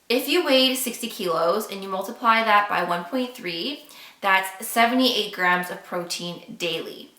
If you weighed 60 kilos and you multiply that by 1.3, that's 78 grams of protein daily.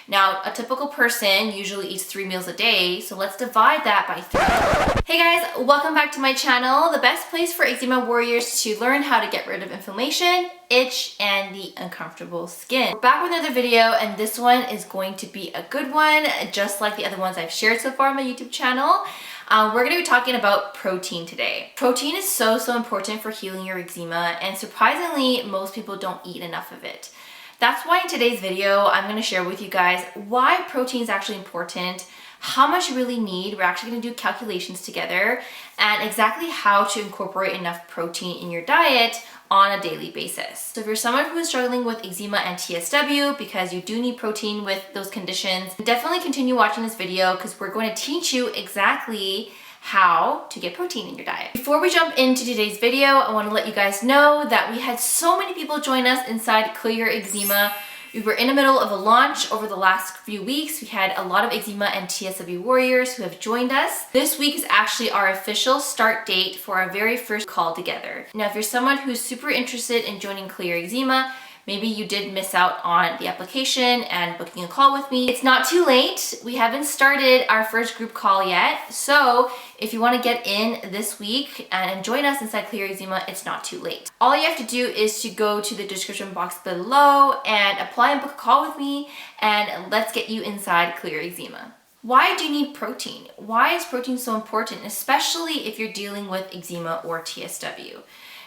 Now, a typical person usually eats 3 meals a day, so let's divide that by 3. Hey guys, welcome back to my channel, the best place for eczema warriors to learn how to get rid of inflammation, itch, and the uncomfortable skin. We're back with another video, and this one is going to be a good one, just like the other ones I've shared so far on my YouTube channel. We're going to be talking about protein today. Protein is so important for healing your eczema, and surprisingly, most people don't eat enough of it. That's why in today's video, I'm going to share with you guys why protein is actually important, how much you really need. We're actually going to do calculations together, and exactly how to incorporate enough protein in your diet on a daily basis. So if you're someone who is struggling with eczema and TSW, because you do need protein with those conditions, definitely continue watching this video because we're going to teach you exactly how to get protein in your diet. Before we jump into today's video, I want to let you guys know that we had so many people join us inside Clear Your Eczema. We were in the middle of a launch over the last few weeks. We had a lot of eczema and TSW warriors who have joined us. This week is actually our official start date for our very first call together. Now, if you're someone who's super interested in joining Clear Your Eczema, maybe you did miss out on the application and booking a call with me, it's not too late. We haven't started our first group call yet. So if you want to get in this week and join us inside Clear Eczema, it's not too late. All you have to do is to go to the description box below and apply and book a call with me, and let's get you inside Clear Eczema. Why do you need protein? Why is protein so important, especially if you're dealing with eczema or TSW?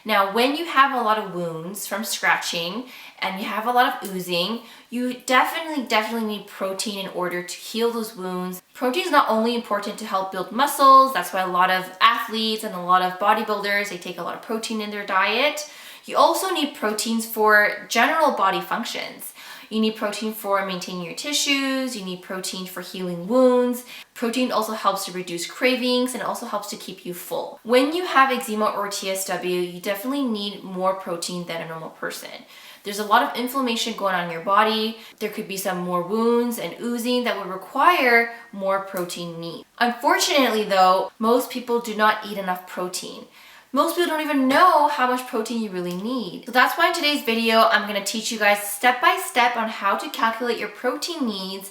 Now, when you have a lot of wounds from scratching and you have a lot of oozing, you definitely need protein in order to heal those wounds. Protein is not only important to help build muscles, that's why a lot of athletes and a lot of bodybuilders, they take a lot of protein in their diet. You also need proteins for general body functions. You need protein for maintaining your tissues, you need protein for healing wounds. Protein also helps to reduce cravings and also helps to keep you full. When you have eczema or TSW, you definitely need more protein than a normal person. There's a lot of inflammation going on in your body. There could be some more wounds and oozing that would require more protein need. Unfortunately though, most people do not eat enough protein. Most people don't even know how much protein you really need. So that's why in today's video, I'm gonna teach you guys step by step on how to calculate your protein needs,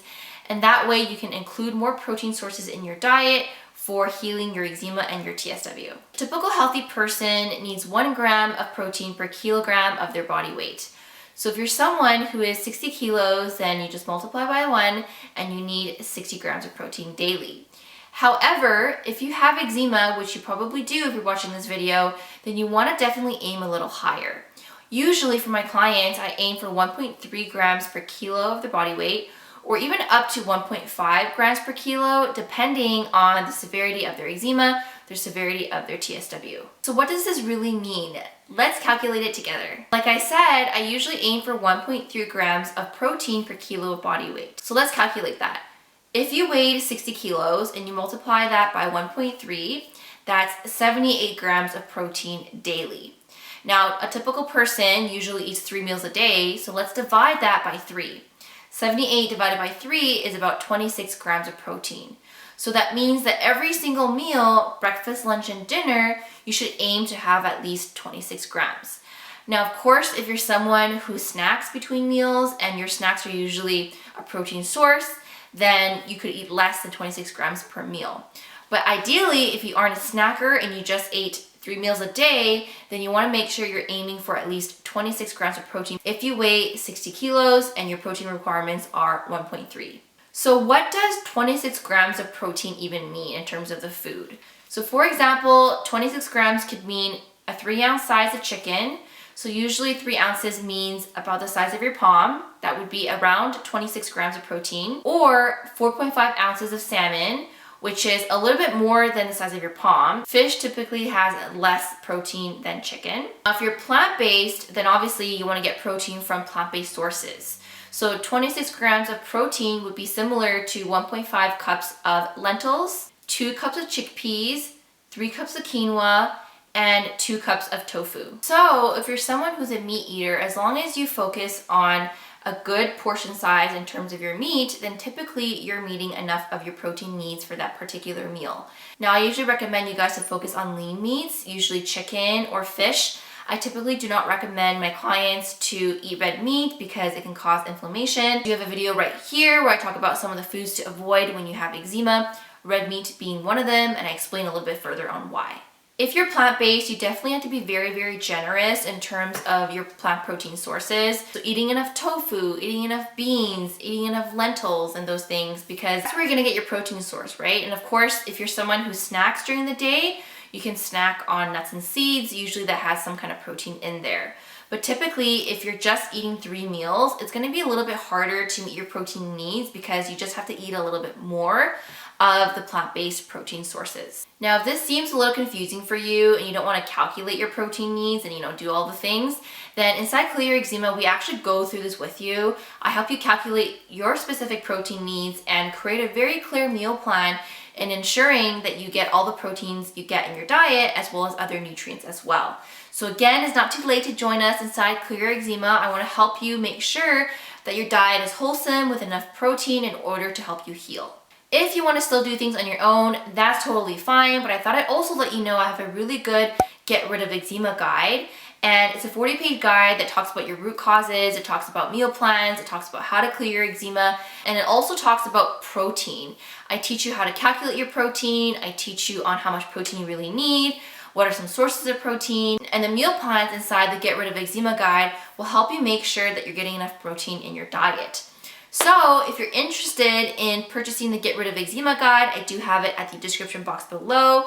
and that way you can include more protein sources in your diet for healing your eczema and your TSW. A typical healthy person needs 1 gram of protein per kilogram of their body weight. So if you're someone who is 60 kilos, then you just multiply by 1 and you need 60 grams of protein daily. However, if you have eczema, which you probably do if you're watching this video, then you want to definitely aim a little higher. Usually for my clients, I aim for 1.3 grams per kilo of their body weight, or even up to 1.5 grams per kilo, depending on the severity of their eczema, the severity of their TSW. So what does this really mean? Let's calculate it together. Like I said, I usually aim for 1.3 grams of protein per kilo of body weight. So let's calculate that. If you weighed 60 kilos and you multiply that by 1.3, that's 78 grams of protein daily. Now, a typical person usually eats 3 meals a day, so let's divide that by 3. 78 divided by 3 is about 26 grams of protein. So that means that every single meal, breakfast, lunch, and dinner, you should aim to have at least 26 grams. Now, of course, if you're someone who snacks between meals and your snacks are usually a protein source, then you could eat less than 26 grams per meal. But ideally, if you aren't a snacker and you just ate 3 meals a day, then you want to make sure you're aiming for at least 26 grams of protein if you weigh 60 kilos and your protein requirements are 1.3. So what does 26 grams of protein even mean in terms of the food? So for example, 26 grams could mean a 3-ounce size of chicken. So usually 3 ounces means about the size of your palm. That would be around 26 grams of protein. Or 4.5 ounces of salmon, which is a little bit more than the size of your palm. Fish typically has less protein than chicken. Now, if you're plant-based, then obviously you want to get protein from plant-based sources. So 26 grams of protein would be similar to 1.5 cups of lentils, 2 cups of chickpeas, 3 cups of quinoa, and 2 cups of tofu. So if you're someone who's a meat eater, as long as you focus on a good portion size in terms of your meat, then typically you're meeting enough of your protein needs for that particular meal. Now, I usually recommend you guys to focus on lean meats, usually chicken or fish. I typically do not recommend my clients to eat red meat because it can cause inflammation. You have a video right here where I talk about some of the foods to avoid when you have eczema, red meat being one of them, and I explain a little bit further on why. If you're plant-based, you definitely have to be very, very generous in terms of your plant protein sources. So eating enough tofu, eating enough beans, eating enough lentils and those things, because that's where you're gonna get your protein source, right? And of course, if you're someone who snacks during the day, you can snack on nuts and seeds, usually that has some kind of protein in there. But typically, if you're just eating 3 meals, it's gonna be a little bit harder to meet your protein needs because you just have to eat a little bit more of the plant-based protein sources. Now, if this seems a little confusing for you and you don't want to calculate your protein needs and do all the things, then inside Clear Eczema, we actually go through this with you. I help you calculate your specific protein needs and create a very clear meal plan and ensuring that you get all the proteins you get in your diet as well as other nutrients as well. So again, it's not too late to join us inside Clear Eczema. I want to help you make sure that your diet is wholesome with enough protein in order to help you heal. If you want to still do things on your own, that's totally fine, but I thought I'd also let you know I have a really good get rid of eczema guide, and it's a 40-page guide that talks about your root causes, it talks about meal plans, it talks about how to clear your eczema, and it also talks about protein. I teach you how to calculate your protein, I teach you on how much protein you really need, what are some sources of protein, and the meal plans inside the Get Rid of Eczema guide will help you make sure that you're getting enough protein in your diet. So if you're interested in purchasing the Get Rid of Eczema guide, I do have it at the description box below.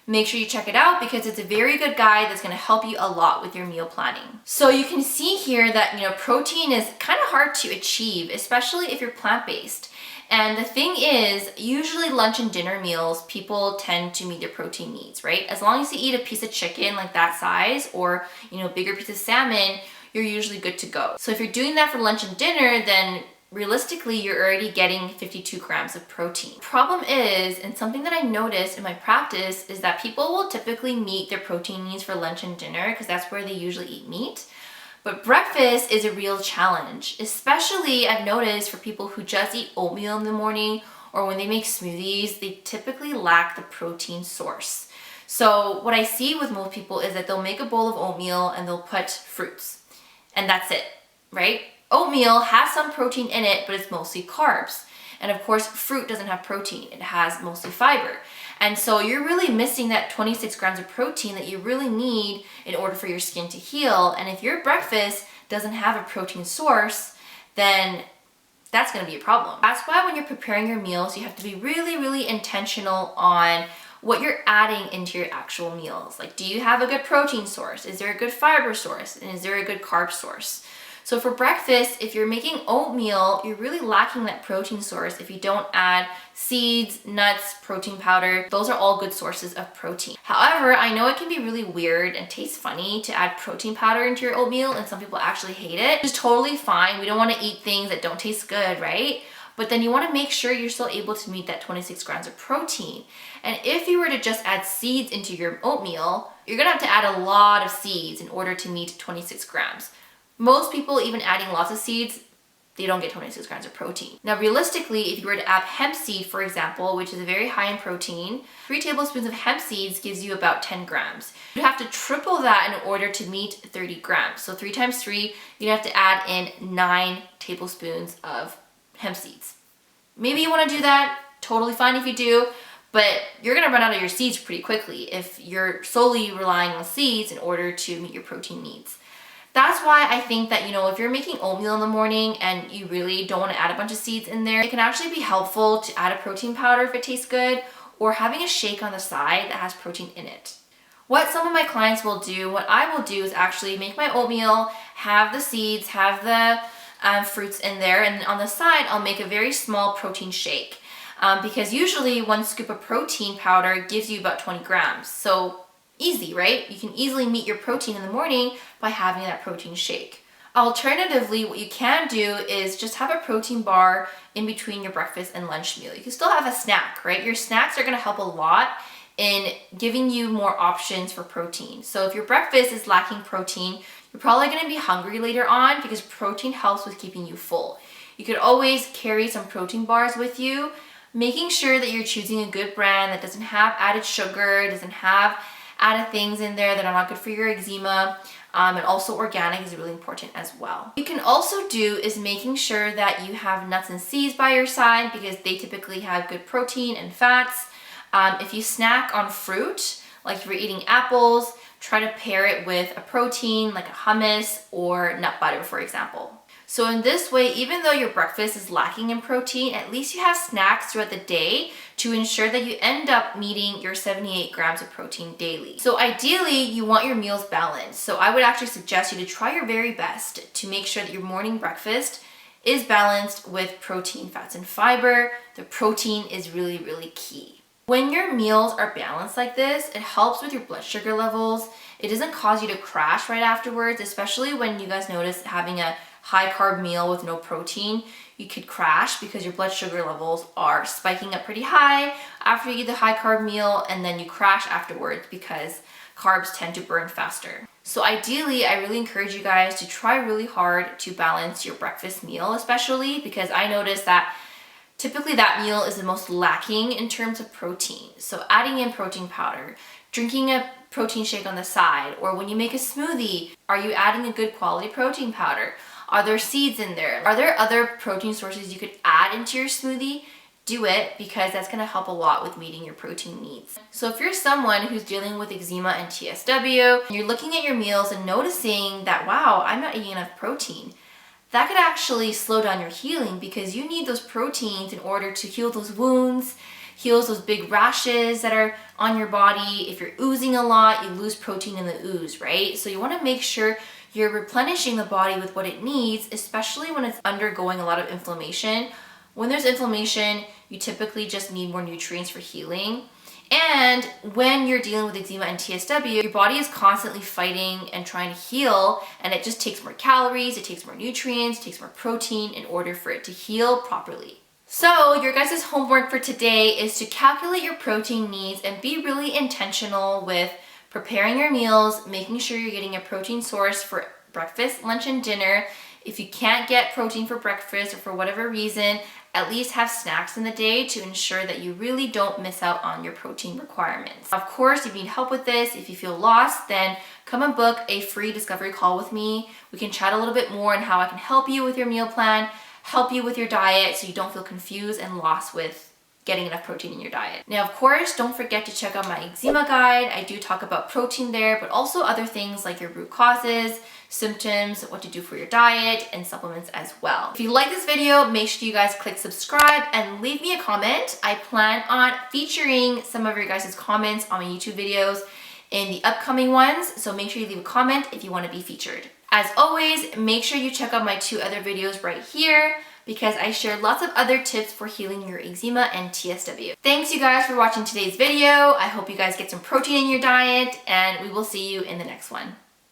Make sure you check it out because it's a very good guide that's going to help you a lot with your meal planning. So you can see here that protein is kind of hard to achieve, especially if you're plant-based. And the thing is, usually lunch and dinner meals, people tend to meet their protein needs, right? As long as you eat a piece of chicken like that size or, bigger piece of salmon, you're usually good to go. So if you're doing that for lunch and dinner, then realistically, you're already getting 52 grams of protein. Problem is, and something that I noticed in my practice, is that people will typically meet their protein needs for lunch and dinner because that's where they usually eat meat. But breakfast is a real challenge, especially I've noticed for people who just eat oatmeal in the morning or when they make smoothies, they typically lack the protein source. So what I see with most people is that they'll make a bowl of oatmeal and they'll put fruits, and that's it, right? Oatmeal has some protein in it, but it's mostly carbs. And of course, fruit doesn't have protein. It has mostly fiber. And so you're really missing that 26 grams of protein that you really need in order for your skin to heal. And if your breakfast doesn't have a protein source, then that's going to be a problem. That's why when you're preparing your meals, you have to be really, really intentional on what you're adding into your actual meals. Like, do you have a good protein source? Is there a good fiber source? And is there a good carb source? So for breakfast, if you're making oatmeal, you're really lacking that protein source if you don't add seeds, nuts, protein powder. Those are all good sources of protein. However, I know it can be really weird and taste funny to add protein powder into your oatmeal, and some people actually hate it. It's totally fine. We don't want to eat things that don't taste good, right? But then you want to make sure you're still able to meet that 26 grams of protein. And if you were to just add seeds into your oatmeal, you're gonna have to add a lot of seeds in order to meet 26 grams. Most people, even adding lots of seeds, they don't get 26 grams of protein. Now, realistically, if you were to add hemp seed, for example, which is very high in protein, 3 tablespoons of hemp seeds gives you about 10 grams. You have to triple that in order to meet 30 grams. So 3 times 3, you'd have to add in 9 tablespoons of hemp seeds. Maybe you want to do that, totally fine if you do, but you're going to run out of your seeds pretty quickly if you're solely relying on seeds in order to meet your protein needs. That's why I think that, if you're making oatmeal in the morning and you really don't want to add a bunch of seeds in there, it can actually be helpful to add a protein powder if it tastes good, or having a shake on the side that has protein in it. What some of my clients will do, what I will do is actually make my oatmeal, have the seeds, have the fruits in there, and on the side I'll make a very small protein shake because usually 1 scoop of protein powder gives you about 20 grams. So easy, right? You can easily meet your protein in the morning by having that protein shake. Alternatively, what you can do is just have a protein bar in between your breakfast and lunch meal. You can still have a snack, right? Your snacks are gonna help a lot in giving you more options for protein. So if your breakfast is lacking protein, you're probably going to be hungry later on because protein helps with keeping you full. You could always carry some protein bars with you, making sure that you're choosing a good brand that doesn't have added sugar, doesn't have added things in there that are not good for your eczema. And also organic is really important as well. What you can also do is making sure that you have nuts and seeds by your side because they typically have good protein and fats. If you snack on fruit, like if you're eating apples, try to pair it with a protein like a hummus or nut butter, for example. So in this way, even though your breakfast is lacking in protein, at least you have snacks throughout the day to ensure that you end up meeting your 78 grams of protein daily. So ideally, you want your meals balanced. So I would actually suggest you to try your very best to make sure that your morning breakfast is balanced with protein, fats, and fiber. The protein is really, really key. When your meals are balanced like this, it helps with your blood sugar levels. It doesn't cause you to crash right afterwards, especially when you guys notice having a high carb meal with no protein, you could crash because your blood sugar levels are spiking up pretty high after you eat the high carb meal, and then you crash afterwards because carbs tend to burn faster. So ideally, I really encourage you guys to try really hard to balance your breakfast meal, especially because I noticed that typically that meal is the most lacking in terms of protein. So adding in protein powder, drinking a protein shake on the side, or when you make a smoothie, are you adding a good quality protein powder? Are there seeds in there? Are there other protein sources you could add into your smoothie? Do it because that's going to help a lot with meeting your protein needs. So if you're someone who's dealing with eczema and TSW, and you're looking at your meals and noticing that, wow, I'm not eating enough protein, that could actually slow down your healing because you need those proteins in order to heal those wounds, heals those big rashes that are on your body. If you're oozing a lot, you lose protein in the ooze, right? So you want to make sure you're replenishing the body with what it needs, especially when it's undergoing a lot of inflammation. When there's inflammation, you typically just need more nutrients for healing. And when you're dealing with eczema and TSW, your body is constantly fighting and trying to heal, and it just takes more calories, it takes more nutrients, it takes more protein in order for it to heal properly. So your guys' homework for today is to calculate your protein needs and be really intentional with preparing your meals, making sure you're getting a protein source for breakfast, lunch, and dinner. If you can't get protein for breakfast or for whatever reason, at least have snacks in the day to ensure that you really don't miss out on your protein requirements. Of course, if you need help with this, if you feel lost, then come and book a free discovery call with me. We can chat a little bit more on how I can help you with your meal plan, help you with your diet so you don't feel confused and lost with getting enough protein in your diet. Now, of course, don't forget to check out my eczema guide. I do talk about protein there, but also other things like your root causes, symptoms, what to do for your diet, and supplements as well. If you like this video, make sure you guys click subscribe and leave me a comment. I plan on featuring some of your guys' comments on my YouTube videos in the upcoming ones, so make sure you leave a comment if you want to be featured. As always, make sure you check out my 2 other videos right here, because I share lots of other tips for healing your eczema and TSW. Thanks you guys for watching today's video. I hope you guys get some protein in your diet, and we will see you in the next one.